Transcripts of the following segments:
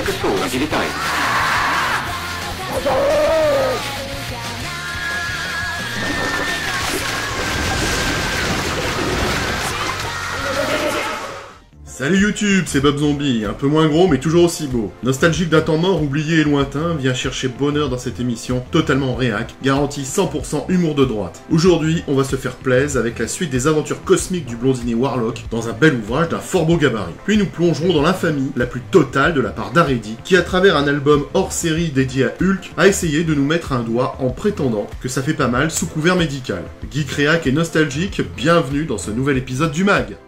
persona di vita. Salut YouTube, c'est Bob Zombie, un peu moins gros mais toujours aussi beau. Nostalgique d'un temps mort, oublié et lointain, vient chercher bonheur dans cette émission totalement réac, garantie 100% humour de droite. Aujourd'hui, on va se faire plaisir avec la suite des aventures cosmiques du blondinet Warlock dans un bel ouvrage d'un fort beau gabarit. Puis nous plongerons dans l'infamie la plus totale de la part d'Aredi, qui à travers un album hors série dédié à Hulk, a essayé de nous mettre un doigt en prétendant que ça fait pas mal sous couvert médical. Geek réac et nostalgique, bienvenue dans ce nouvel épisode du MAG.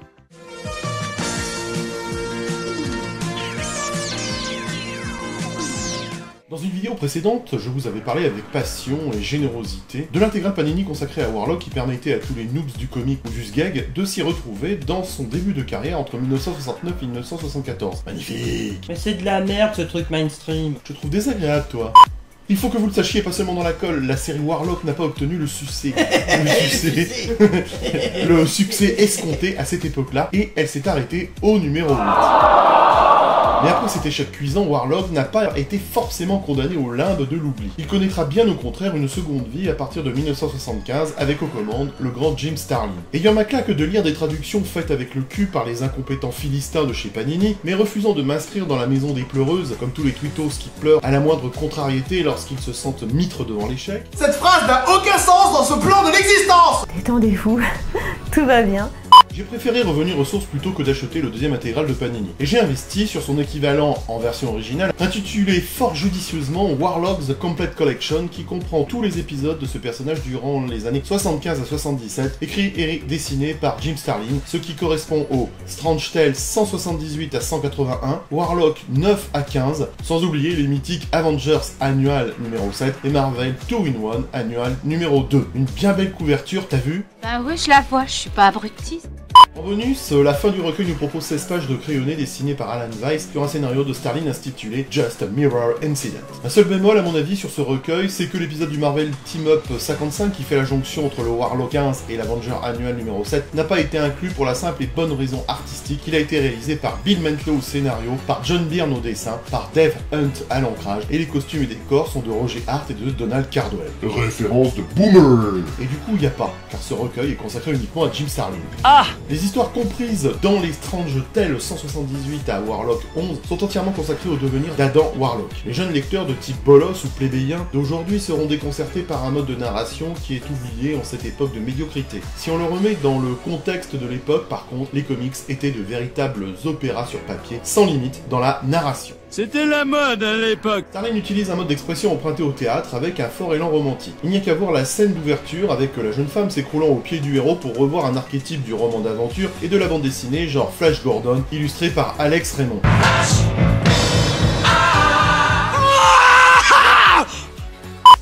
Dans une vidéo précédente, je vous avais parlé avec passion et générosité de l'intégrale Panini consacrée à Warlock qui permettait à tous les noobs du comic ou du sgeg de s'y retrouver dans son début de carrière entre 1969 et 1974. Magnifique! Mais c'est de la merde ce truc mainstream. Je te trouve désagréable, toi. Il faut que vous le sachiez, pas seulement dans la colle, la série Warlock n'a pas obtenu le succès. Le succès escompté à cette époque-là, et elle s'est arrêtée au numéro 8. Mais après cet échec cuisant, Warlock n'a pas été forcément condamné au limbe de l'oubli. Il connaîtra bien au contraire une seconde vie à partir de 1975 avec aux commandes le grand Jim Starlin. Ayant ma claque de lire des traductions faites avec le cul par les incompétents philistins de chez Panini, mais refusant de m'inscrire dans la maison des pleureuses, comme tous les twittos qui pleurent à la moindre contrariété lorsqu'ils se sentent mitres devant l'échec. Cette phrase n'a aucun sens dans ce plan de l'existence! Détendez-vous, tout va bien. J'ai préféré revenir aux sources plutôt que d'acheter le deuxième intégral de Panini. Et j'ai investi sur son équivalent en version originale, intitulé fort judicieusement Warlock The Complete Collection, qui comprend tous les épisodes de ce personnage durant les années 75 à 77, écrit et dessiné par Jim Starlin, ce qui correspond au Strange Tales 178 à 181, Warlock 9 à 15, sans oublier les mythiques Avengers Annual numéro 7 et Marvel 2-in-1 Annual numéro 2. Une bien belle couverture, t'as vu? Bah oui, je la vois, je suis pas abruptiste. En bonus, la fin du recueil nous propose 16 pages de crayonné dessinées par Alan Weiss sur un scénario de Starlin intitulé Just a Mirror Incident. Un seul bémol à mon avis sur ce recueil, c'est que l'épisode du Marvel Team Up 55 qui fait la jonction entre le Warlock 15 et l'Avenger Annual numéro 7 n'a pas été inclus pour la simple et bonne raison artistique qu'il a été réalisé par Bill Mantlo au scénario, par John Byrne au dessin, par Dave Hunt à l'ancrage, et les costumes et décors sont de Roger Hart et de Donald Cardwell. Référence de Boomer. Et du coup, il n'y a pas, car ce recueil est consacré uniquement à Jim Starlin. Ah! Les histoires comprises dans les Strange Tales 178 à Warlock 11 sont entièrement consacrées au devenir d'Adam Warlock. Les jeunes lecteurs de type bolos ou plébéien d'aujourd'hui seront déconcertés par un mode de narration qui est oublié en cette époque de médiocrité. Si on le remet dans le contexte de l'époque, par contre, les comics étaient de véritables opéras sur papier, sans limite dans la narration. C'était la mode à l'époque. Starlin utilise un mode d'expression emprunté au théâtre avec un fort élan romantique. Il n'y a qu'à voir la scène d'ouverture avec la jeune femme s'écroulant au pied du héros pour revoir un archétype du roman d'aventure et de la bande dessinée genre Flash Gordon, illustré par Alex Raymond.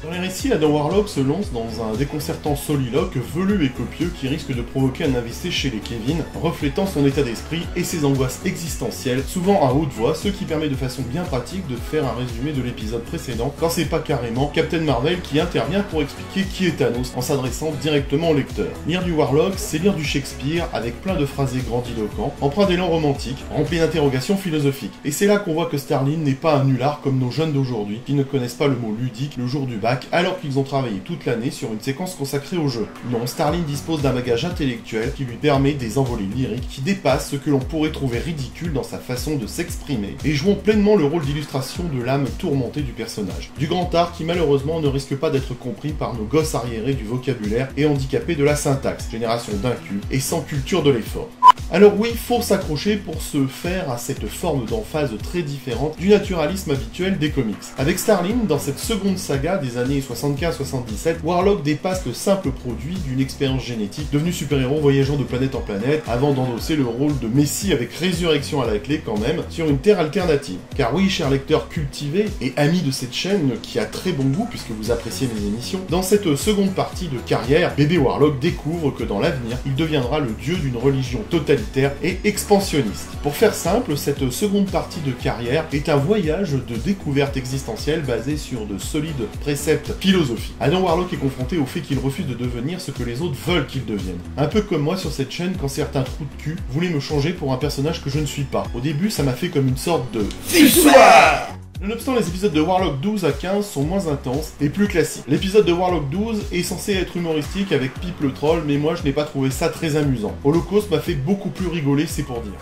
Dans les récits, Adam Warlock se lance dans un déconcertant soliloque velu et copieux qui risque de provoquer un AVC chez les Kevin, reflétant son état d'esprit et ses angoisses existentielles, souvent à haute voix, ce qui permet de façon bien pratique de faire un résumé de l'épisode précédent, quand c'est pas carrément Captain Marvel qui intervient pour expliquer qui est Thanos en s'adressant directement au lecteur. Lire du Warlock, c'est lire du Shakespeare avec plein de phrasés grandiloquents, empreint d'élan romantique, rempli d'interrogations philosophiques. Et c'est là qu'on voit que Starlin n'est pas un nulard comme nos jeunes d'aujourd'hui, qui ne connaissent pas le mot ludique le jour du bac, alors qu'ils ont travaillé toute l'année sur une séquence consacrée au jeu. Non, Starlin dispose d'un bagage intellectuel qui lui permet des envolées lyriques qui dépassent ce que l'on pourrait trouver ridicule dans sa façon de s'exprimer, et jouant pleinement le rôle d'illustration de l'âme tourmentée du personnage. Du grand art qui malheureusement ne risque pas d'être compris par nos gosses arriérés du vocabulaire et handicapés de la syntaxe, génération d'incultes et sans culture de l'effort. Alors oui, faut s'accrocher pour se faire à cette forme d'emphase très différente du naturalisme habituel des comics. Avec Starlin, dans cette seconde saga des années 75-77, Warlock dépasse le simple produit d'une expérience génétique, devenu super-héros voyageant de planète en planète, avant d'endosser le rôle de Messie avec résurrection à la clé quand même, sur une terre alternative. Car oui, cher lecteur cultivé et ami de cette chaîne qui a très bon goût puisque vous appréciez mes émissions, dans cette seconde partie de carrière, bébé Warlock découvre que dans l'avenir, il deviendra le dieu d'une religion totalitaire et expansionniste. Pour faire simple, cette seconde partie de carrière est un voyage de découverte existentielle basé sur de solides préceptes philosophiques. Adam Warlock est confronté au fait qu'il refuse de devenir ce que les autres veulent qu'il devienne. Un peu comme moi sur cette chaîne quand certains trous de cul voulaient me changer pour un personnage que je ne suis pas. Au début, ça m'a fait comme une sorte de... Fussoir. Nonobstant, les épisodes de Warlock 12 à 15 sont moins intenses et plus classiques. L'épisode de Warlock 12 est censé être humoristique avec Pip le troll, mais moi je n'ai pas trouvé ça très amusant. Holocaust m'a fait beaucoup plus rigoler, c'est pour dire.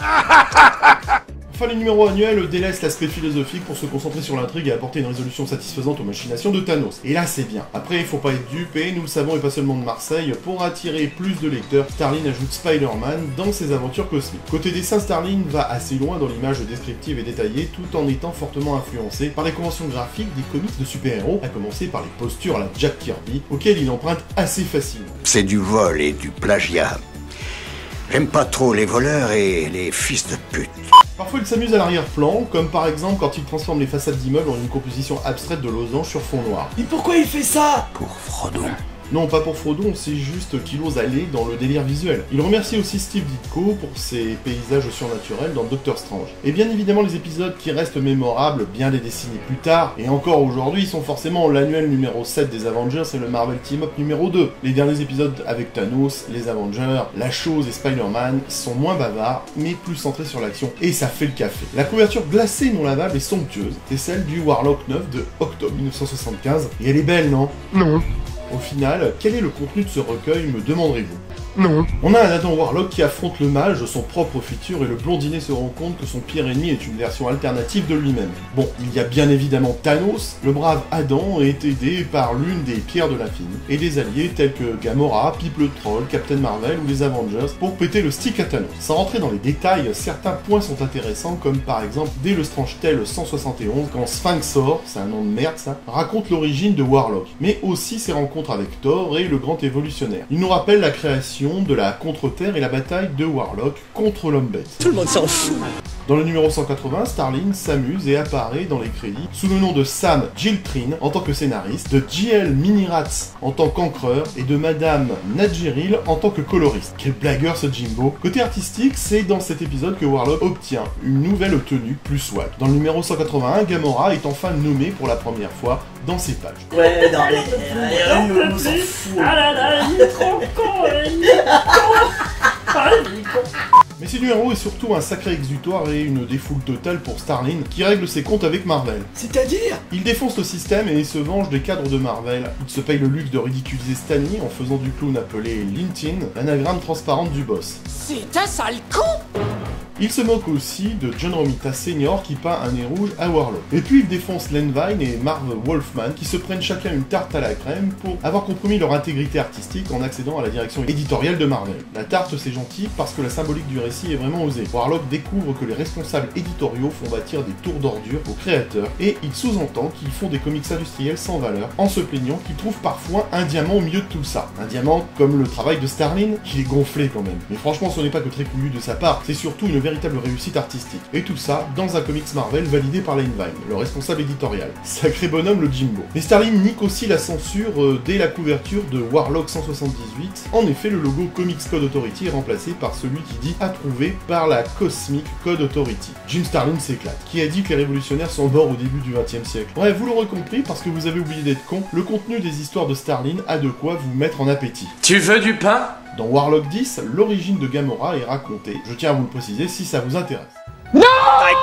Enfin, les numéros annuels délaissent l'aspect philosophique pour se concentrer sur l'intrigue et apporter une résolution satisfaisante aux machinations de Thanos. Et là, c'est bien. Après, il faut pas être dupe, et nous le savons, et pas seulement de Marseille, pour attirer plus de lecteurs, Starlin ajoute Spider-Man dans ses aventures cosmiques. Côté dessin, Starlin va assez loin dans l'image descriptive et détaillée, tout en étant fortement influencé par les conventions graphiques des comics de super-héros, à commencer par les postures à la Jack Kirby, auxquelles il emprunte assez facilement. C'est du vol et du plagiat. J'aime pas trop les voleurs et les fils de pute. Parfois il s'amuse à l'arrière-plan, comme par exemple quand il transforme les façades d'immeubles en une composition abstraite de losanges sur fond noir. Mais pourquoi il fait ça? Pour Frodon. Non, pas pour Frodon, c'est juste qu'il ose aller dans le délire visuel. Il remercie aussi Steve Ditko pour ses paysages surnaturels dans Doctor Strange. Et bien évidemment, les épisodes qui restent mémorables, bien des décennies plus tard, et encore aujourd'hui, sont forcément l'annuel numéro 7 des Avengers et le Marvel Team-Up numéro 2. Les derniers épisodes avec Thanos, les Avengers, La Chose et Spider-Man sont moins bavards, mais plus centrés sur l'action, et ça fait le café. La couverture glacée non lavable est somptueuse, c'est celle du Warlock 9 de octobre 1975, et elle est belle, non? Non. Au final, quel est le contenu de ce recueil, me demanderez-vous? Non. On a un Adam Warlock qui affronte le mage de son propre futur et le blondinet se rend compte que son pire ennemi est une version alternative de lui-même. Bon, il y a bien évidemment Thanos, le brave Adam est aidé par l'une des pierres de l'infini, et des alliés tels que Gamora, Pip le Troll, Captain Marvel ou les Avengers pour péter le stick à Thanos. Sans rentrer dans les détails, certains points sont intéressants comme par exemple dès le Strange Tale 171 quand Sphinxor, c'est un nom de merde ça, raconte l'origine de Warlock, mais aussi ses rencontres avec Thor et le grand évolutionnaire. Il nous rappelle la création de la Contre-Terre et la bataille de Warlock contre l'homme-bête. Tout le monde s'en fout. Dans le numéro 180, Starlin s'amuse et apparaît dans les crédits sous le nom de Sam Giltrin en tant que scénariste, de J.L. Minirats en tant qu'encreur et de Madame Nadjeril en tant que coloriste. Quel blagueur ce Jimbo. Côté artistique, c'est dans cet épisode que Warlock obtient une nouvelle tenue plus swag. Dans le numéro 181, Gamora est enfin nommée pour la première fois dans ses pages. Ouais, non, on s'en fout. Ah là là, il est trop con, il est con. Ah, il est con. Mais ce numéro est surtout un sacré exutoire et une défoule totale pour Starlin, qui règle ses comptes avec Marvel. C'est-à-dire? Il défonce le système et se venge des cadres de Marvel. Il se paye le luxe de ridiculiser Stan Lee en faisant du clown appelé Lintin, l'anagramme transparente du boss. C'est un sale con. Il se moque aussi de John Romita Sr. qui peint un nez rouge à Warlock. Et puis il défonce Len Wein et Marv Wolfman qui se prennent chacun une tarte à la crème pour avoir compromis leur intégrité artistique en accédant à la direction éditoriale de Marvel. La tarte c'est gentil parce que la symbolique du récit est vraiment osée. Warlock découvre que les responsables éditoriaux font bâtir des tours d'ordures aux créateurs et il sous-entend qu'ils font des comics industriels sans valeur en se plaignant qu'ils trouvent parfois un diamant au milieu de tout ça. Un diamant comme le travail de Starlin, qui est gonflé quand même. Mais franchement ce n'est pas que très couillu de sa part, c'est surtout une véritable réussite artistique. Et tout ça dans un comics Marvel validé par Len Wein, le responsable éditorial. Sacré bonhomme le Jimbo. Mais Starlin nique aussi la censure dès la couverture de Warlock 178. En effet, le logo Comics Code Authority est remplacé par celui qui dit approuvé par la Cosmic Code Authority. Jim Starlin s'éclate. Qui a dit que les révolutionnaires sont morts au début du XXe siècle? Bref, vous l'aurez compris, parce que vous avez oublié d'être con, le contenu des histoires de Starlin a de quoi vous mettre en appétit. Tu veux du pain? Dans Warlock 10, l'origine de Gamora est racontée. Je tiens à vous le préciser si ça vous intéresse. Ta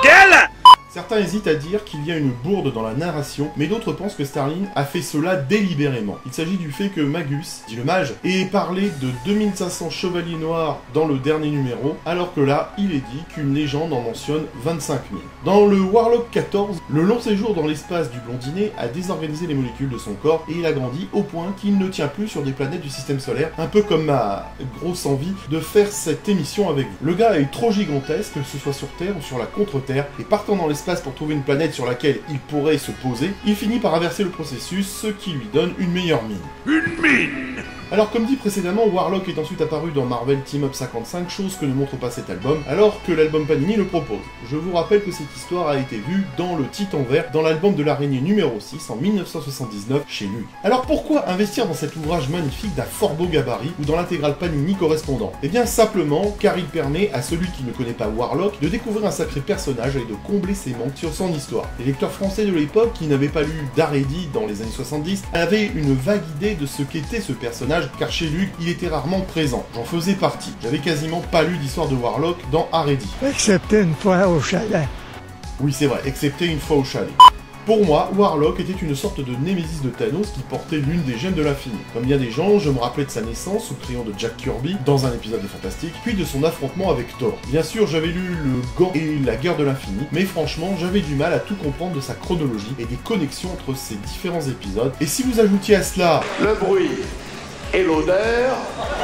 gueule! Certains hésitent à dire qu'il y a une bourde dans la narration, mais d'autres pensent que Starlin a fait cela délibérément. Il s'agit du fait que Magus, dit le mage, ait parlé de 2500 chevaliers noirs dans le dernier numéro, alors que là, il est dit qu'une légende en mentionne 25 000. Dans le Warlock 14, le long séjour dans l'espace du blondinet a désorganisé les molécules de son corps et il a grandi au point qu'il ne tient plus sur des planètes du système solaire, un peu comme ma grosse envie de faire cette émission avec vous. Le gars est trop gigantesque, que ce soit sur Terre ou sur la contre-Terre, et partant dans l'espace pour trouver une planète sur laquelle il pourrait se poser, il finit par inverser le processus, ce qui lui donne une meilleure mine. Une mine! Alors comme dit précédemment, Warlock est ensuite apparu dans Marvel Team-Up 55, chose que ne montre pas cet album, alors que l'album Panini le propose. Je vous rappelle que cette histoire a été vue dans le Titan Vert, dans l'album de l'araignée numéro 6 en 1979 chez lui. Alors pourquoi investir dans cet ouvrage magnifique d'un fort beau gabarit ou dans l'intégrale Panini correspondant? Eh bien simplement car il permet à celui qui ne connaît pas Warlock de découvrir un sacré personnage et de combler ses manques sur son histoire. Les lecteurs français de l'époque qui n'avaient pas lu Daredi dans les années 70 avaient une vague idée de ce qu'était ce personnage car chez lui, il était rarement présent. J'en faisais partie. J'avais quasiment pas lu d'histoire de Warlock dans Haredi. Excepté une fois au chalet. Oui, c'est vrai, excepté une fois au chalet. Pour moi, Warlock était une sorte de némésis de Thanos qui portait l'une des gemmes de l'infini. Comme bien des gens, je me rappelais de sa naissance sous le crayon de Jack Kirby, dans un épisode des Fantastiques, puis de son affrontement avec Thor. Bien sûr, j'avais lu le Gant et la guerre de l'infini, mais franchement, j'avais du mal à tout comprendre de sa chronologie et des connexions entre ces différents épisodes. Et si vous ajoutiez à cela Le bruit et l'odeur,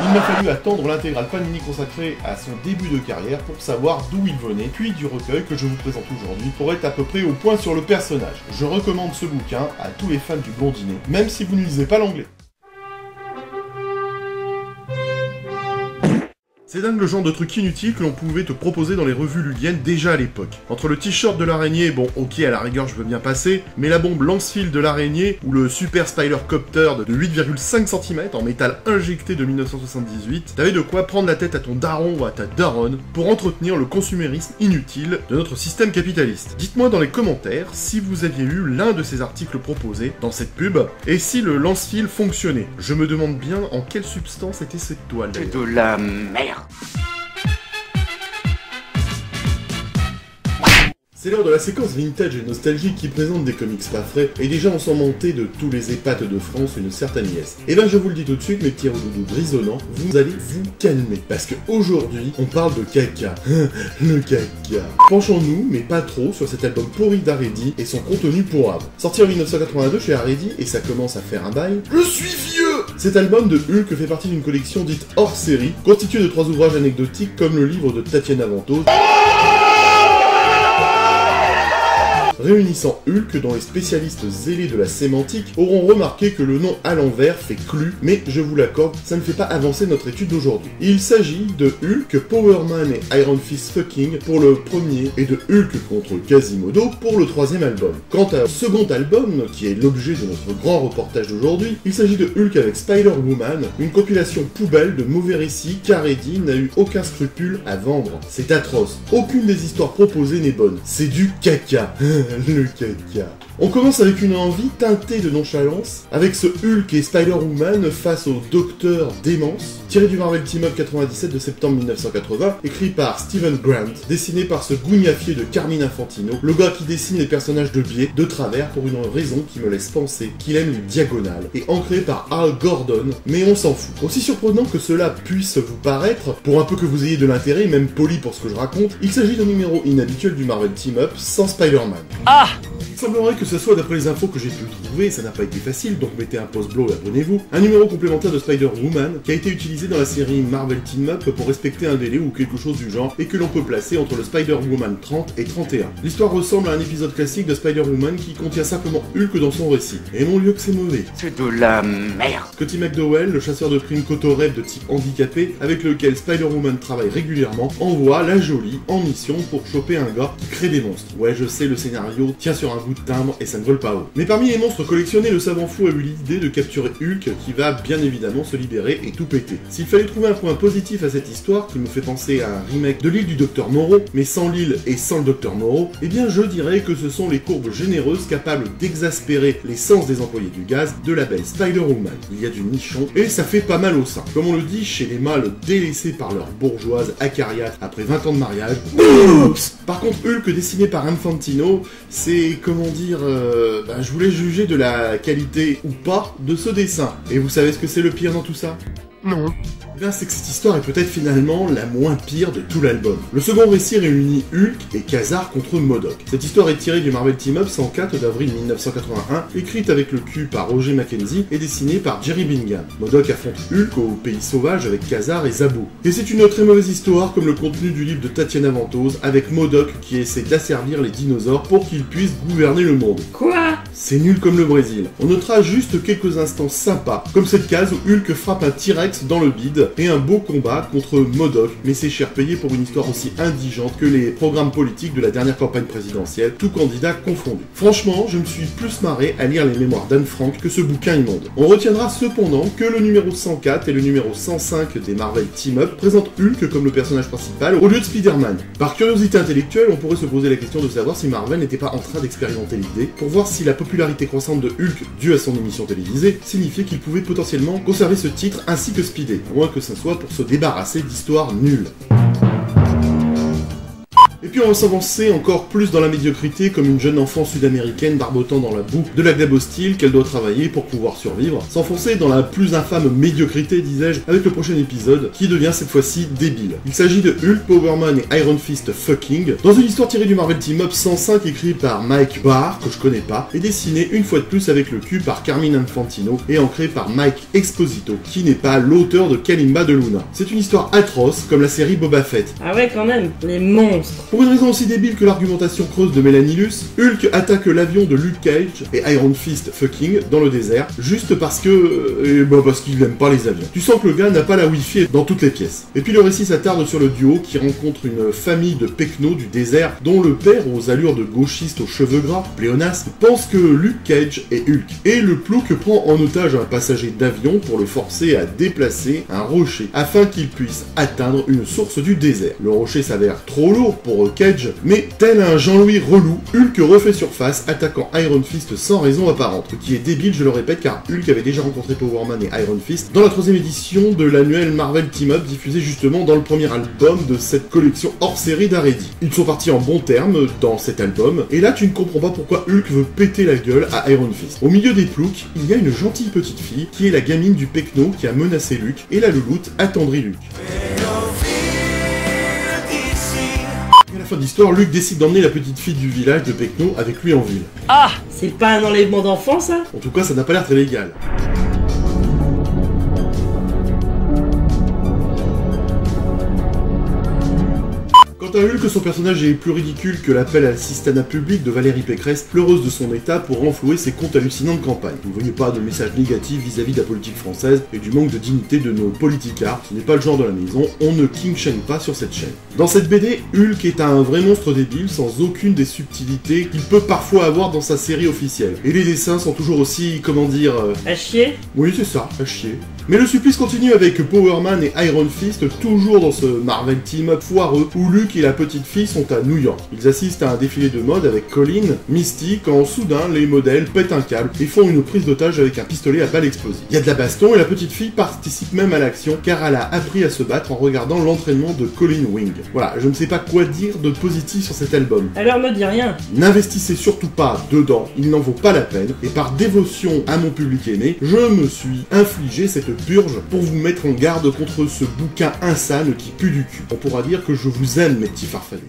il m'a fallu attendre l'intégrale Panini consacrée à son début de carrière pour savoir d'où il venait, puis du recueil que je vous présente aujourd'hui pour être à peu près au point sur le personnage. Je recommande ce bouquin à tous les fans du blondinet, même si vous ne lisez pas l'anglais. C'est dingue le genre de truc inutile que l'on pouvait te proposer dans les revues luliennes déjà à l'époque. Entre le t-shirt de l'araignée, bon ok à la rigueur je veux bien passer, mais la bombe lance-fil de l'araignée ou le super Spider Copter de 8,5 cm en métal injecté de 1978, t'avais de quoi prendre la tête à ton daron ou à ta daronne pour entretenir le consumérisme inutile de notre système capitaliste. Dites-moi dans les commentaires si vous aviez eu l'un de ces articles proposés dans cette pub et si le lance-fil fonctionnait. Je me demande bien en quelle substance était cette toile. c'est de la merde. C'est l'heure de la séquence vintage et nostalgique qui présente des comics pas frais, et déjà on s'en mentait de tous les épates de France une certaine liesse. Et ben je vous le dis tout de suite mes petits redoudous grisonnants, vous allez vous calmer, parce que aujourd'hui on parle de caca. Le caca. Penchons-nous, mais pas trop, sur cet album pourri d'Haredi et son contenu pourrave. Sorti en 1982 chez Haredi, et ça commence à faire un bail. Je suis vieux. Cet album de Hulk fait partie d'une collection dite hors série, constituée de 3 ouvrages anecdotiques comme le livre de Tatiana Ventose, réunissant Hulk dont les spécialistes zélés de la sémantique auront remarqué que le nom à l'envers fait clu, mais je vous l'accorde, ça ne fait pas avancer notre étude d'aujourd'hui. Il s'agit de Hulk, Power Man et Iron Fist Fucking pour le premier et de Hulk contre Quasimodo pour le troisième album. Quant à second album, qui est l'objet de notre grand reportage d'aujourd'hui, il s'agit de Hulk avec Spider-Woman, une compilation poubelle de mauvais récits qu'Haredi n'a eu aucun scrupule à vendre. C'est atroce, aucune des histoires proposées n'est bonne, c'est du caca. Le caca. On commence avec une envie teintée de nonchalance, avec ce Hulk et Spider-Woman face au Docteur Démence, tiré du Marvel Team-Up 97 de septembre 1980, écrit par Steven Grant, dessiné par ce gougnafier de Carmine Infantino, le gars qui dessine les personnages de biais, de travers, pour une raison qui me laisse penser qu'il aime les diagonales, et ancré par Al Gordon, mais on s'en fout. Aussi surprenant que cela puisse vous paraître, pour un peu que vous ayez de l'intérêt, même poli pour ce que je raconte, il s'agit d'un numéro inhabituel du Marvel Team-Up sans Spider-Man. Ah! Il semblerait que ce soit, d'après les infos que j'ai pu trouver, ça n'a pas été facile, donc mettez un pause blow et abonnez-vous, un numéro complémentaire de Spider-Woman qui a été utilisé dans la série Marvel Team-Up pour respecter un délai ou quelque chose du genre et que l'on peut placer entre le Spider-Woman 30 et 31. L'histoire ressemble à un épisode classique de Spider-Woman qui contient simplement Hulk dans son récit. Et mon Dieu que c'est mauvais. C'est de la merde. Scotty McDowell, le chasseur de primes cotorep de type handicapé avec lequel Spider-Woman travaille régulièrement, envoie la jolie en mission pour choper un gars qui crée des monstres. Ouais, je sais, le scénario tient sur un bout de timbre et ça ne vole pas haut. Mais parmi les monstres collectionnés, le savant fou a eu l'idée de capturer Hulk qui va bien évidemment se libérer et tout péter. S'il fallait trouver un point positif à cette histoire qui me fait penser à un remake de l'île du Docteur Moreau, mais sans l'île et sans le Docteur Moreau, eh bien je dirais que ce sont les courbes généreuses capables d'exaspérer les sens des employés du gaz de la belle Spider-Woman. Il y a du nichon et ça fait pas mal au sein. Comme on le dit chez les mâles délaissés par leur bourgeoise acariate après 20 ans de mariage. Oups. Par contre Hulk dessiné par Infantino, c'est comment dire, je voulais juger de la qualité ou pas de ce dessin. Et vous savez ce que c'est le pire dans tout ça? Non. Eh bien, c'est que cette histoire est peut-être finalement la moins pire de tout l'album. Le second récit réunit Hulk et Khazar contre MODOK. Cette histoire est tirée du Marvel Team-Up 104 d'avril 1981, écrite avec le cul par Roger Mackenzie et dessinée par Jerry Bingham. MODOK affronte Hulk au pays sauvage avec Khazar et Zabo. Et c'est une très mauvaise histoire comme le contenu du livre de Tatiana Ventose avec MODOK qui essaie d'asservir les dinosaures pour qu'ils puissent gouverner le monde. Quoi? C'est nul comme le Brésil. On notera juste quelques instants sympas, comme cette case où Hulk frappe un T-Rex dans le bide, et un beau combat contre MODOK, mais c'est cher payé pour une histoire aussi indigente que les programmes politiques de la dernière campagne présidentielle, tout candidat confondu. Franchement, je me suis plus marré à lire les mémoires d'Anne Frank que ce bouquin immonde. On retiendra cependant que le numéro 104 et le numéro 105 des Marvel Team-Up présentent Hulk comme le personnage principal au lieu de Spider-Man. Par curiosité intellectuelle, on pourrait se poser la question de savoir si Marvel n'était pas en train d'expérimenter l'idée pour voir si la popularité croissante de Hulk due à son émission télévisée signifiait qu'il pouvait potentiellement conserver ce titre ainsi que Spidey, à moins que ce soit pour se débarrasser d'histoires nulles. Et Et puis on va s'avancer encore plus dans la médiocrité comme une jeune enfant sud-américaine barbotant dans la boue de la glebe hostile qu'elle doit travailler pour pouvoir survivre, s'enfoncer dans la plus infâme médiocrité, disais-je, avec le prochain épisode qui devient cette fois-ci débile. Il s'agit de Hulk, Power Man et Iron Fist Fucking, dans une histoire tirée du Marvel Team Up 105 écrit par Mike Barr, que je connais pas, et dessiné une fois de plus avec le cul par Carmine Infantino et ancré par Mike Exposito, qui n'est pas l'auteur de Kalimba de Luna. C'est une histoire atroce, comme la série Boba Fett. Ah ouais, quand même, les monstres. Pour une raison aussi débile que l'argumentation creuse de Melanie Luce, Hulk attaque l'avion de Luke Cage et Iron Fist Fucking dans le désert, juste parce que... parce qu'il n'aime pas les avions. Tu sens que le gars n'a pas la wifi dans toutes les pièces. Et puis le récit s'attarde sur le duo qui rencontre une famille de pecnos du désert, dont le père, aux allures de gauchiste aux cheveux gras, pléonasme, pense que Luke Cage est Hulk. Et le plouc prend en otage un passager d'avion pour le forcer à déplacer un rocher, afin qu'il puisse atteindre une source du désert. Le rocher s'avère trop lourd pour Cage, mais tel un Jean-Louis relou, Hulk refait surface, attaquant Iron Fist sans raison apparente. Ce qui est débile, je le répète, car Hulk avait déjà rencontré Power Man et Iron Fist dans la 3ème édition de l'annuel Marvel Team Up, diffusé justement dans le premier album de cette collection hors série d'Aredi. Ils sont partis en bons termes dans cet album, et là tu ne comprends pas pourquoi Hulk veut péter la gueule à Iron Fist. Au milieu des ploucs, il y a une gentille petite fille, qui est la gamine du Pecno qui a menacé Luke, et la louloute attendrit Luke. À la fin de l'histoire, Luke décide d'emmener la petite fille du village de Pecno avec lui en ville. Ah, c'est pas un enlèvement d'enfant, ça? En tout cas, ça n'a pas l'air très légal. Quant à Hulk, son personnage est plus ridicule que l'appel à l'assistanat public de Valérie Pécresse, pleureuse de son état pour renflouer ses comptes hallucinants de campagne. Vous ne voyez pas de message négatif vis-à-vis de la politique française et du manque de dignité de nos politicards, ce n'est pas le genre de la maison, on ne king-chaîne pas sur cette chaîne. Dans cette BD, Hulk est un vrai monstre débile sans aucune des subtilités qu'il peut parfois avoir dans sa série officielle. Et les dessins sont toujours aussi, comment dire... À chier? Oui, c'est ça, à chier. Mais le supplice continue avec Power Man et Iron Fist, toujours dans ce Marvel Team Up foireux, où Luke et la petite fille sont à New York. Ils assistent à un défilé de mode avec Colin, Misty, quand soudain les modèles pètent un câble et font une prise d'otage avec un pistolet à balles explosives. Il y a de la baston et la petite fille participe même à l'action car elle a appris à se battre en regardant l'entraînement de Colin Wing. Voilà, je ne sais pas quoi dire de positif sur cet album. Alors me dis rien. N'investissez surtout pas dedans, il n'en vaut pas la peine, et par dévotion à mon public aimé, je me suis infligé cette purge pour vous mettre en garde contre ce bouquin insane qui pue du cul. On pourra dire que je vous aime, mes petits farfadets.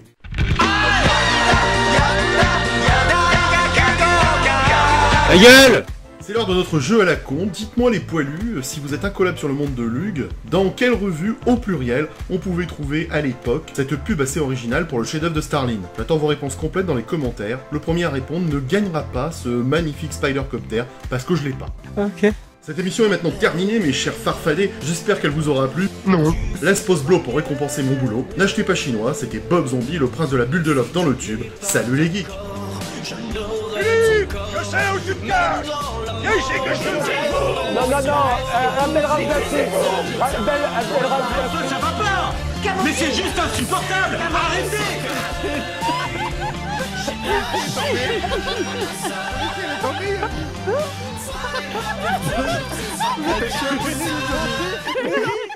Ta gueule! C'est l'heure de notre jeu à la con. Dites-moi les poilus, si vous êtes incollable sur le monde de Lug, dans quelle revue, au pluriel, on pouvait trouver à l'époque cette pub assez originale pour le chef-d'œuvre de Starlin. J'attends vos réponses complètes dans les commentaires. Le premier à répondre ne gagnera pas ce magnifique Spider-Copter parce que je l'ai pas. Ok. Cette émission est maintenant terminée, mes chers farfadets. J'espère qu'elle vous aura plu. Non. Laisse post blow pour récompenser mon boulot. N'achetez pas chinois, c'était Bob Zombie, le prince de la bulle de love dans le tube. Salut les geeks. Je sais où tu te caches. Viens ici que je te dis. Non, appelle remplacé. Appelle remplacé. Ça va pas. Mais c'est juste insupportable. Arrêtez. Arrêtez.